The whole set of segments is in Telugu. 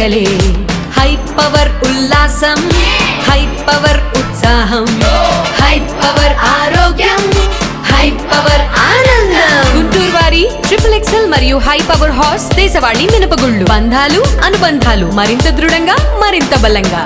పండగలే హై పవర్ ఉల్లాసం హై పవర్ ఉత్సాహం హై పవర్ ఆరోగ్యం హై పవర్ ఆనందం గుంటూరు వారి XXL మరియు హై పవర్ హార్స్ దేశవాళీ మినపగుళ్ళు బంధాలు అనుబంధాలు మరింత దృఢంగా మరింత బలంగా.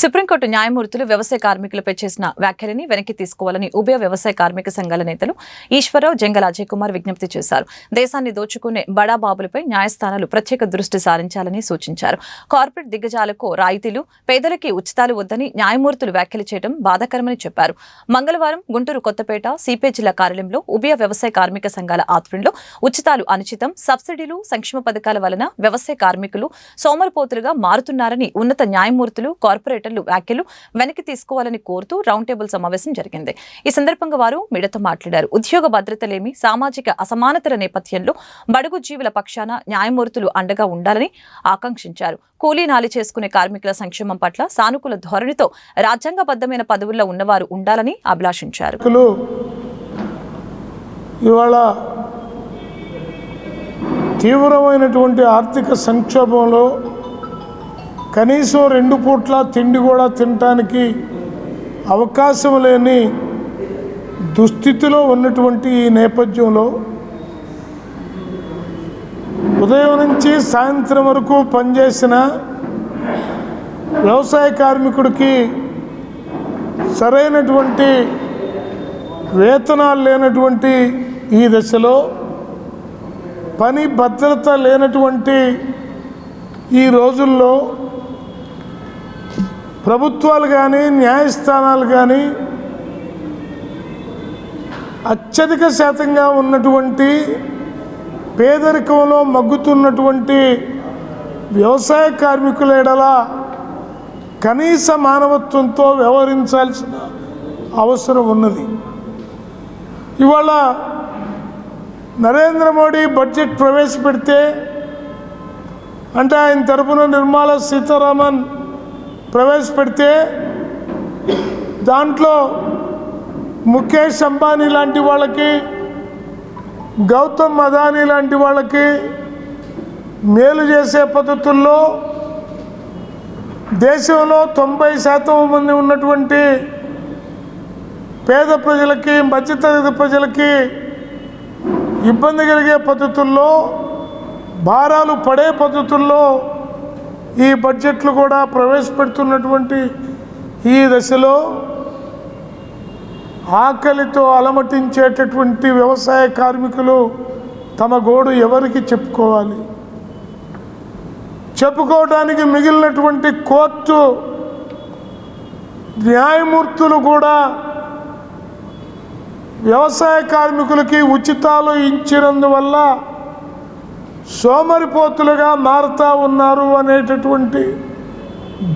సుప్రీంకోర్టు న్యాయమూర్తులు వ్యవసాయ కార్మికులపై చేసిన వ్యాఖ్యలని వెనక్కి తీసుకోవాలని ఉభయ వ్యవసాయ కార్మిక సంఘాల నేతలు ఈశ్వరరావు, జంగల్ అజయ్ కుమార్ విజ్ఞప్తి చేశారు. దేశాన్ని దోచుకునే బడాబాబులపై న్యాయస్థానాలు ప్రత్యేక దృష్టి సారించాలని సూచించారు. కార్పొరేట్ దిగ్గజాలకు రాయితీలు, పేదలకి ఉచితాలు వద్దని న్యాయమూర్తులు వ్యాఖ్యలు చేయడం బాధాకరమని చెప్పారు. మంగళవారం గుంటూరు కొత్తపేట సిపిఐ జిల్లా కార్యాలయంలో ఉభయ వ్యవసాయ కార్మిక సంఘాల ఆధ్వర్యంలో ఉచితాలు అనిశ్చితం, సబ్సిడీలు, సంక్షేమ పథకాల వలన వ్యవసాయ కార్మికులు సోమరిపోతులుగా మారుతున్నారని ఉన్నత న్యాయమూర్తులు, కార్పొరేట్ వ్యాఖ్యలు వెనక్కి తీసుకోవాలని కోరుతూ రౌండ్ టేబుల్ సమావేశం జరిగింది. ఈ సందర్భంగా వారు మీడియాతో మాట్లాడారు. ఉద్యోగ భద్రత లేమి, సామాజిక అసమానతల నేపథ్యంలో బడుగు జీవుల పక్షాన న్యాయమూర్తులు అండగా ఉండాలని ఆకాంక్షించారు. కూలీ నాలి చేసుకునే కార్మికుల సంక్షేమం పట్ల సానుకూల ధోరణితో రాజ్యాంగబద్ధమైన పదవుల్లో ఉన్నవారు ఉండాలని అభిలాషించారు. ఇవాళ తీవ్రమైనటువంటి ఆర్థిక సంక్షోభంలో కనీసం 2 పూట్ల తిండి కూడా తినటానికి అవకాశం లేని దుస్థితిలో ఉన్నటువంటి ఈ నేపథ్యంలో ఉదయం నుంచి సాయంత్రం వరకు పనిచేసిన వ్యవసాయ కార్మికుడికి సరైనటువంటి వేతనాలు లేనటువంటి ఈ దశలో, పని భద్రత లేనటువంటి ఈ రోజుల్లో ప్రభుత్వాలు కానీ న్యాయస్థానాలు కానీ అత్యధిక శాతంగా ఉన్నటువంటి పేదరికంలో మగ్గుతున్నటువంటి వ్యవసాయ కార్మికుల ఎడల కనీస మానవత్వంతో వ్యవహరించాల్సిన అవసరం ఉన్నది. ఇవాళ నరేంద్ర మోడీ బడ్జెట్ ప్రవేశపెడితే అంటే ఆయన తరపున నిర్మలా సీతారామన్ ప్రవేశపెడితే దాంట్లో ముఖేష్ అంబానీ లాంటి వాళ్ళకి, గౌతమ్ అదానీ లాంటి వాళ్ళకి మేలు చేసే పద్ధతుల్లో దేశంలో 90% మంది ఉన్నటువంటి పేద ప్రజలకి, మధ్యతరగతి ప్రజలకి ఇబ్బంది కలిగే పద్ధతుల్లో, భారాలు పడే పద్ధతుల్లో ఈ బడ్జెట్లు కూడా ప్రవేశపెడుతున్నటువంటి ఈ దశలో ఆకలితో అలమటించేటటువంటి వ్యవసాయ కార్మికులు తమ గోడు ఎవరికి చెప్పుకోవాలి? చెప్పుకోవడానికి మిగిలినటువంటి కోర్టు న్యాయమూర్తులు కూడా వ్యవసాయ కార్మికులకి ఉచితాలు ఇచ్చినందువల్ల సోమరిపోతులుగా మారుతూ ఉన్నారు అనేటటువంటి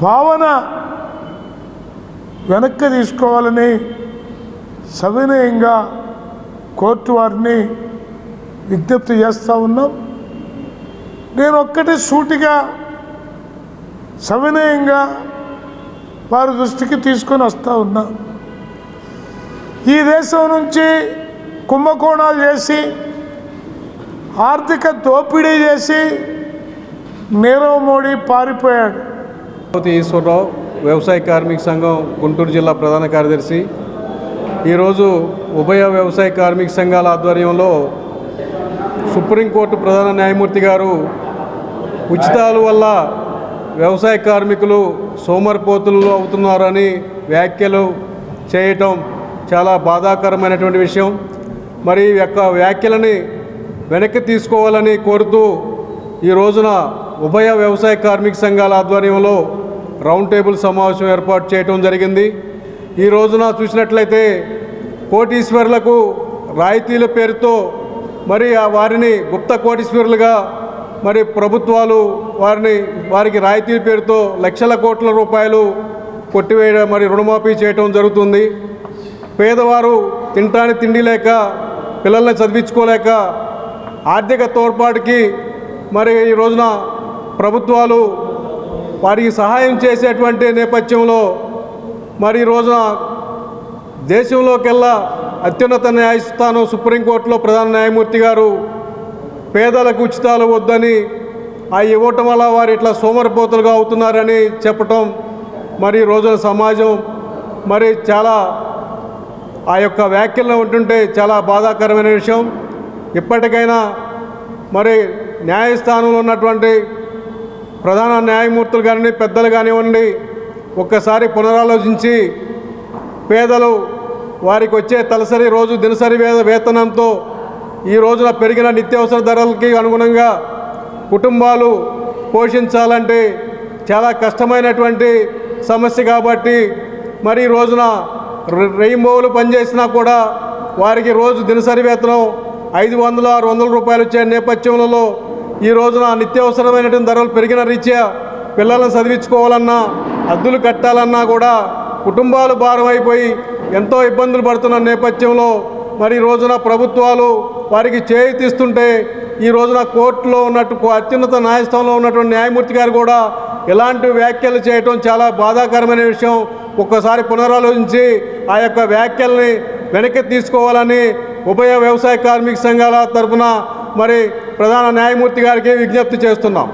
భావన వెనక్కి తీసుకోవాలని సవినయంగా కోర్టు వారిని విజ్ఞప్తి చేస్తూ ఉన్నాం. నేను ఒక్కటి సూటిగా సవినయంగా వారి దృష్టికి తీసుకొని వస్తూ ఉన్నా. ఈ దేశం నుంచి కుంభకోణాలు చేసి, ఆర్థిక దోపిడీ చేసి నీరవ్ మోడీ పారిపోయాడు. ఈశ్వరరావు, వ్యవసాయ కార్మిక సంఘం గుంటూరు జిల్లా ప్రధాన కార్యదర్శి. ఈరోజు ఉభయ వ్యవసాయ కార్మిక సంఘాల ఆధ్వర్యంలో సుప్రీంకోర్టు ప్రధాన న్యాయమూర్తి గారు ఉచితాల వల్ల వ్యవసాయ కార్మికులు సోమరిపోతులు అవుతున్నారని వ్యాఖ్యలు చేయటం చాలా బాధాకరమైనటువంటి విషయం. మరి ఈ యొక్క వ్యాఖ్యలని వెనక్కి తీసుకోవాలని కోరుతూ ఈ రోజున ఉభయ వ్యవసాయ కార్మిక సంఘాల ఆధ్వర్యంలో రౌండ్ టేబుల్ సమావేశం ఏర్పాటు చేయడం జరిగింది. ఈ రోజున చూసినట్లయితే కోటీశ్వరులకు రాయితీల పేరుతో మరి వారిని గుప్త కోటీశ్వరులుగా మరి ప్రభుత్వాలు వారికి రాయితీల పేరుతో లక్షల కోట్ల రూపాయలు కొట్టివేయడం, మరి రుణమాఫీ చేయడం జరుగుతుంది. పేదవారు తినటానికి తిండి లేక, పిల్లల్ని చదివించుకోలేక ఆర్థిక తోడ్పాటుకి మరి ఈ రోజున ప్రభుత్వాలు వారికి సహాయం చేసేటువంటి నేపథ్యంలో మరి ఈ రోజున దేశంలోకెల్లా అత్యున్నత న్యాయస్థానం సుప్రీంకోర్టులో ప్రధాన న్యాయమూర్తి గారు పేదలకు ఉచితాలు వద్దని ఆ ఇవ్వటం వల్ల వారు ఇట్లా సోమరిపోతులుగా అవుతున్నారని చెప్పటం మరి ఈ రోజున సమాజం మరి చాలా ఆ యొక్క వ్యాఖ్యలను ఉంటుంటే చాలా బాధాకరమైన విషయం. ఇప్పటికైనా మరి న్యాయస్థానంలో ఉన్నటువంటి ప్రధాన న్యాయమూర్తులు కానీ పెద్దలు కానివ్వండి ఒక్కసారి పునరాలోచించి పేదలు వారికి వచ్చే తలసరి రోజు దినసరి వేతనంతో ఈ రోజున పెరిగిన నిత్యావసర ధరలకి అనుగుణంగా కుటుంబాలు పోషించాలంటే చాలా కష్టమైనటువంటి సమస్య కాబట్టి మరి ఈ రోజున రెయిన్బోలు పనిచేసినా కూడా వారికి రోజు దినసరి వేతనం 500-600 రూపాయలు వచ్చే నేపథ్యంలో ఈ రోజున నిత్యావసరమైనటువంటి ధరలు పెరిగిన రీత్యా పిల్లలను చదివించుకోవాలన్నా అద్దులు కట్టాలన్నా కూడా కుటుంబాలు భారం అయిపోయి ఎంతో ఇబ్బందులు పడుతున్న నేపథ్యంలో మరి ఈ రోజున ప్రభుత్వాలు వారికి చేయూతిస్తుంటే ఈ రోజున కోర్టులో ఉన్నట్టు అత్యున్నత న్యాయస్థానంలో ఉన్నటువంటి న్యాయమూర్తి గారు కూడా ఇలాంటి వ్యాఖ్యలు చేయటం చాలా బాధాకరమైన విషయం. ఒక్కసారి పునరాలోచించి ఆ యొక్క వ్యాఖ్యల్ని వెనక్కి తీసుకోవాలని ఉభయ వ్యవసాయ కార్మిక సంఘాల తరఫున మరి ప్రధాన న్యాయమూర్తి గారికి విజ్ఞప్తి చేస్తున్నాం.